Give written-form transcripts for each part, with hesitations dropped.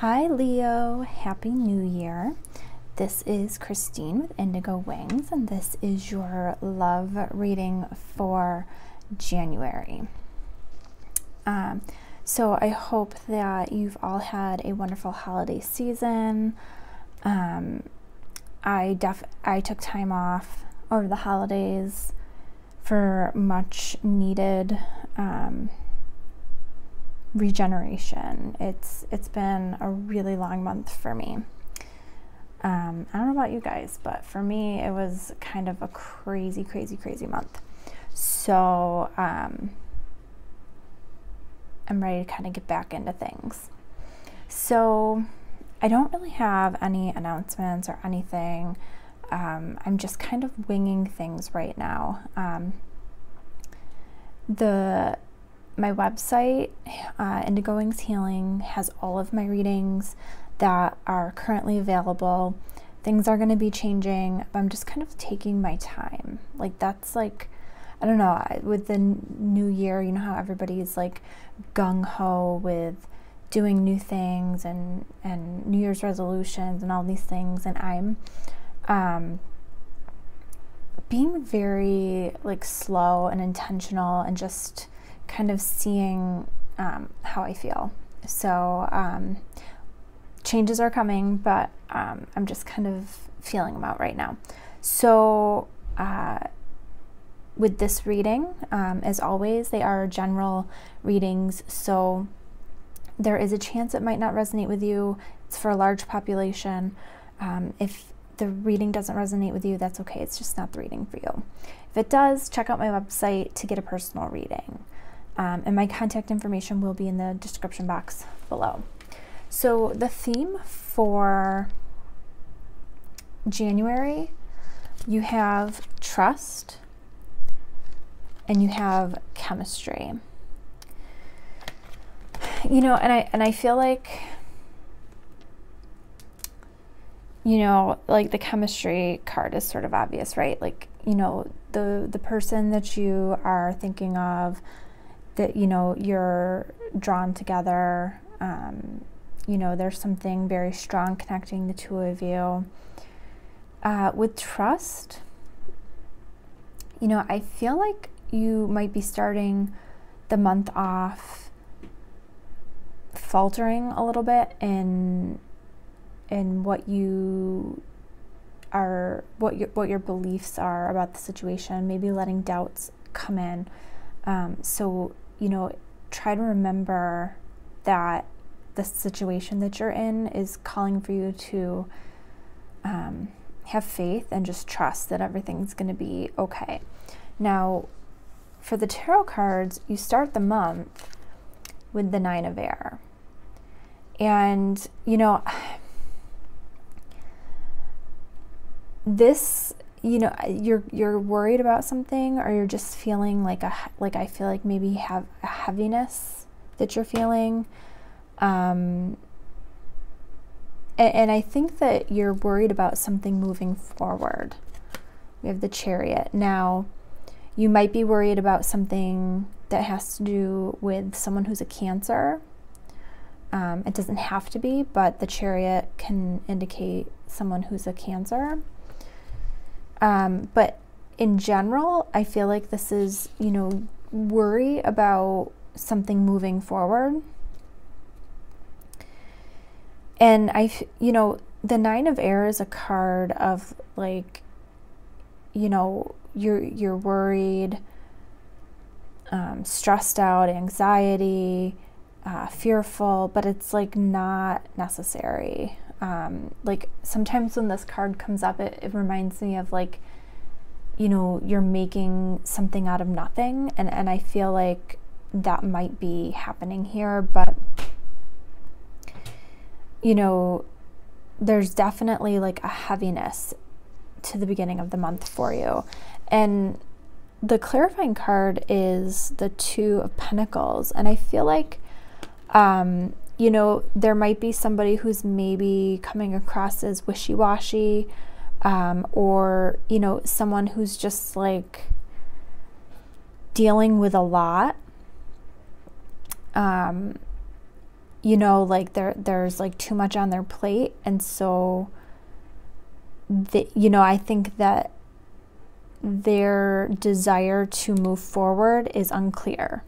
Hi Leo, Happy New Year. This is Christine with Indigo Wings, and this is your love reading for January. So I hope that you've all had a wonderful holiday season. I took time off over the holidays for much needed regeneration. It's been a really long month for me. I don't know about you guys, but for me it was kind of a crazy month. So I'm ready to kind of get back into things. So I don't really have any announcements or anything. I'm just kind of winging things right now. My website, Indigo Wings Healing, has all of my readings that are currently available. Things are going to be changing, but I'm just kind of taking my time. Like, that's like, I don't know, with the new year, you know how everybody's like gung-ho with doing new things and New Year's resolutions and all these things, and I'm being very like slow and intentional and just kind of seeing how I feel. So changes are coming, but I'm just kind of feeling them out right now. So with this reading, as always, they are general readings, so there is a chance it might not resonate with you. It's for a large population. If the reading doesn't resonate with you, that's okay. It's just not the reading for you. If it does, check out my website to get a personal reading. And my contact information will be in the description box below. So the theme for January, you have trust and you have chemistry. You know, and I feel like, you know, like the chemistry card is sort of obvious, right? Like, you know, the person that you are thinking of, that, you know, you're drawn together, you know, there's something very strong connecting the two of you. With trust, you know, I feel like you might be starting the month off faltering a little bit in what you are, what your beliefs are about the situation, maybe letting doubts come in. So, you know, try to remember that the situation that you're in is calling for you to have faith and just trust that everything's going to be okay. Now, for the tarot cards, you start the month with the Nine of Air. And, you know, this, you know, you're worried about something, or you're just feeling like I feel like maybe you have a heaviness that you're feeling, and I think that you're worried about something moving forward. We have the Chariot. Now, you might be worried about something that has to do with someone who's a Cancer. It doesn't have to be, but the Chariot can indicate someone who's a Cancer. But in general, I feel like this is, you know, worry about something moving forward. And you know, the Nine of Air is a card of like, you know, you're worried, stressed out, anxiety, fearful, but it's like not necessary. Like sometimes when this card comes up, it reminds me of like, you know, you're making something out of nothing, and I feel like that might be happening here, but you know, there's definitely like a heaviness to the beginning of the month for you. And the clarifying card is the Two of Pentacles, and I feel like you know, there might be somebody who's maybe coming across as wishy-washy, or, you know, someone who's just like dealing with a lot. you know, like there's like too much on their plate. And so, you know, I think that their desire to move forward is unclear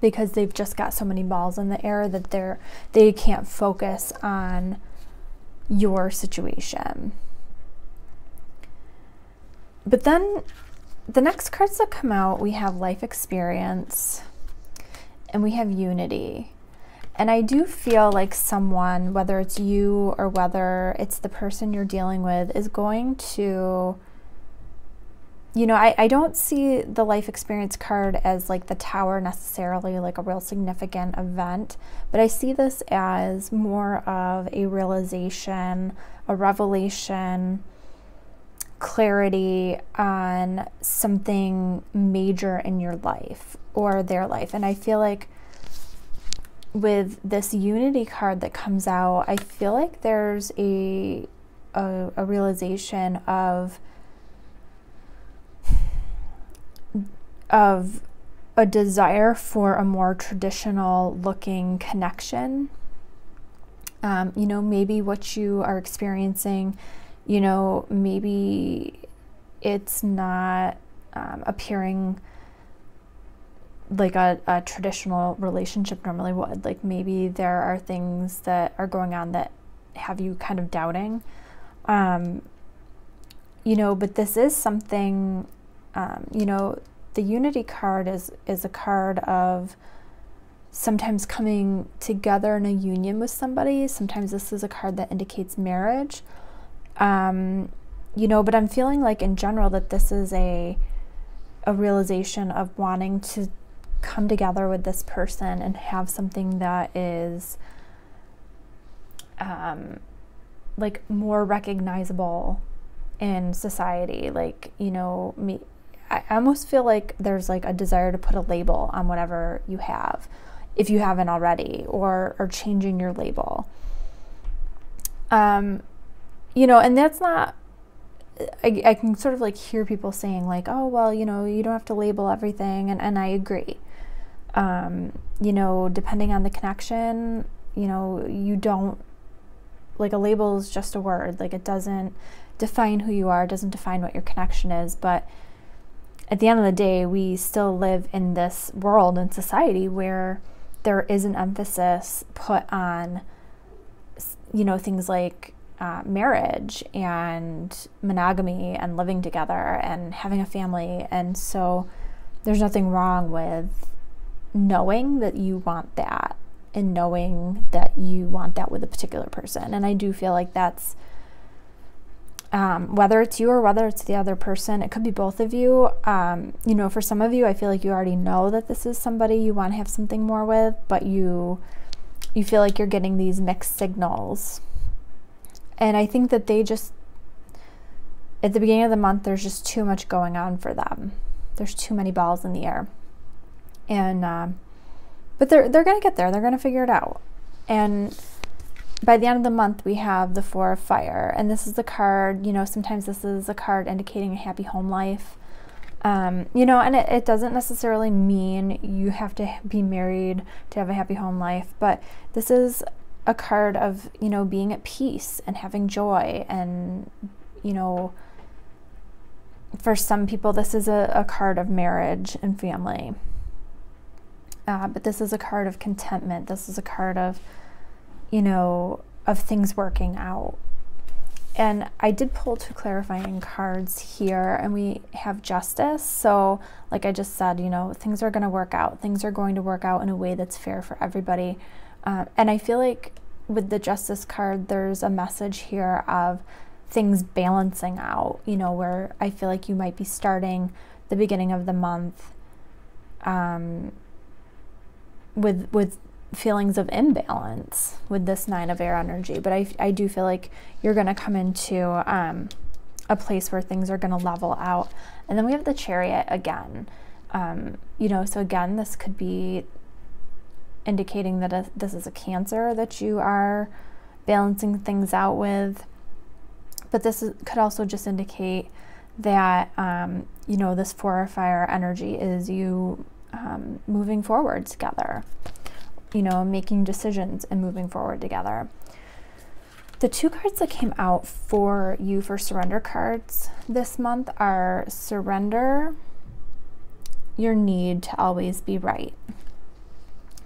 because they've just got so many balls in the air that they can't focus on your situation. But then the next cards that come out, we have life experience and we have unity. And I do feel like someone, whether it's you or whether it's the person you're dealing with, is going to, you know, I don't see the life experience card as like the Tower necessarily, like a real significant event, but I see this as more of a realization, a revelation, clarity on something major in your life or their life. And I feel like with this unity card that comes out, I feel like there's a realization of a desire for a more traditional looking connection. You know, maybe what you are experiencing, you know, maybe it's not appearing like a traditional relationship normally would. Like maybe there are things that are going on that have you kind of doubting, you know, but this is something, you know, the unity card is a card of sometimes coming together in a union with somebody. Sometimes this is a card that indicates marriage, you know, but I'm feeling like in general that this is a realization of wanting to come together with this person and have something that is like more recognizable in society. Like, you know, I almost feel like there's like a desire to put a label on whatever you have, if you haven't already, or changing your label. You know, and that's not, I can sort of like hear people saying like, oh, well, you know, you don't have to label everything. And I agree. You know, depending on the connection, you know, you don't, like a label is just a word. Like it doesn't define who you are, it doesn't define what your connection is. But at the end of the day, we still live in this world and society where there is an emphasis put on, you know, things like marriage and monogamy and living together and having a family. And so there's nothing wrong with knowing that you want that and knowing that you want that with a particular person. And I do feel like that's, whether it's you or whether it's the other person, it could be both of you. You know, for some of you, I feel like you already know that this is somebody you want to have something more with, but you feel like you're getting these mixed signals. And I think that they just, at the beginning of the month, there's just too much going on for them. There's too many balls in the air. And, but they're going to get there. They're going to figure it out. And by the end of the month, we have the Four of Fire. And this is the card, you know, sometimes this is a card indicating a happy home life. You know, and it doesn't necessarily mean you have to be married to have a happy home life. But this is a card of, you know, being at peace and having joy. And, you know, for some people, this is a card of marriage and family. But this is a card of contentment. This is a card of, you know, of things working out. And I did pull two clarifying cards here, and we have Justice. So like I just said, you know, things are going to work out. Things are going to work out in a way that's fair for everybody. And I feel like with the Justice card, there's a message here of things balancing out, you know, where I feel like you might be starting the beginning of the month with feelings of imbalance with this Nine of Air energy. But I do feel like you're going to come into a place where things are going to level out. And then we have the Chariot again. You know, so again, this could be indicating that this is a Cancer that you are balancing things out with. But this could also just indicate that, you know, this Four of Fire energy is you moving forward together. you know, making decisions and moving forward together. The two cards that came out for you for surrender cards this month are surrender your need to always be right.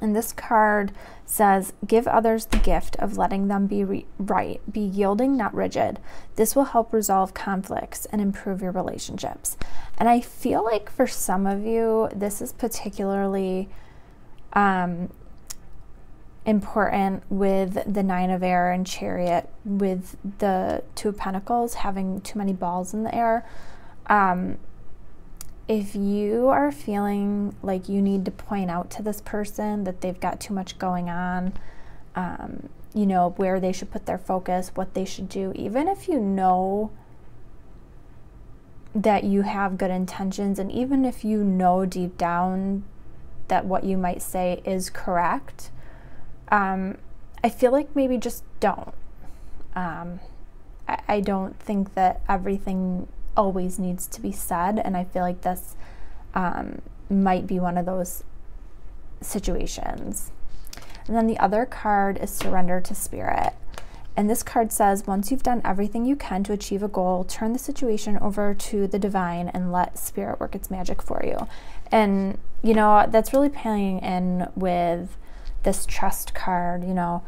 And this card says, give others the gift of letting them be right. Be yielding, not rigid. This will help resolve conflicts and improve your relationships. And I feel like for some of you, this is particularly important with the Nine of Air and Chariot, with the Two of Pentacles having too many balls in the air. If you are feeling like you need to point out to this person that they've got too much going on, you know, where they should put their focus, what they should do, even if you know that you have good intentions, and even if you know deep down that what you might say is correct, I feel like maybe just don't. I don't think that everything always needs to be said, and I feel like this might be one of those situations. And then the other card is surrender to spirit. And this card says, once you've done everything you can to achieve a goal, turn the situation over to the divine and let spirit work its magic for you. And, you know, that's really playing in with this trust card, you know,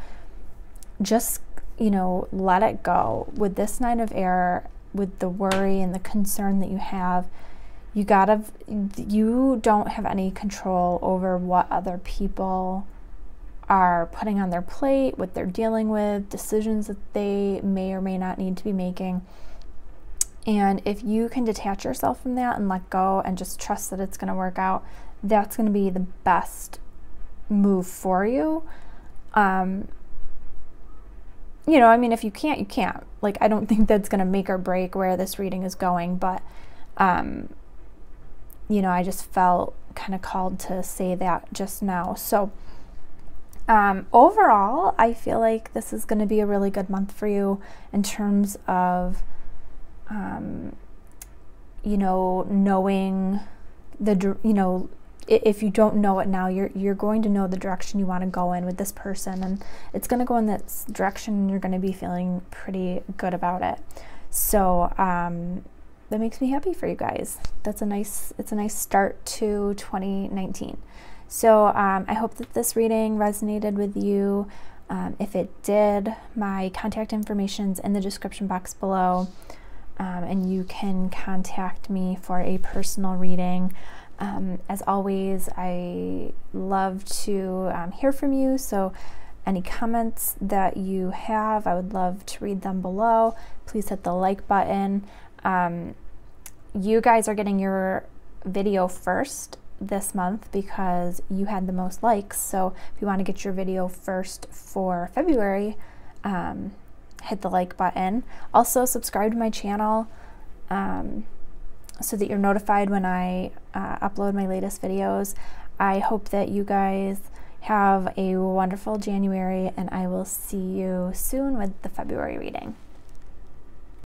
just, you know, let it go. With this Nine of Air, with the worry and the concern that you have, you don't have any control over what other people are putting on their plate, what they're dealing with, decisions that they may or may not need to be making. And if you can detach yourself from that and let go and just trust that it's going to work out, that's going to be the best move for you. You know, I mean, if you can't, you can't. Like, I don't think that's going to make or break where this reading is going, but, you know, I just felt kind of called to say that just now. So, overall, I feel like this is going to be a really good month for you in terms of, you know, knowing you know, if you don't know it now, you're going to know the direction you want to go in with this person, and it's going to go in this direction, and you're going to be feeling pretty good about it. So that makes me happy for you guys. It's a nice start to 2019. So I hope that this reading resonated with you. If it did, my contact information's in the description box below, and you can contact me for a personal reading. As always, I love to hear from you, so any comments that you have, I would love to read them below. Please hit the like button. You guys are getting your video first this month because you had the most likes, so if you want to get your video first for February, hit the like button. Also, subscribe to my channel so that you're notified when I upload my latest videos. I hope that you guys have a wonderful January, and I will see you soon with the February reading.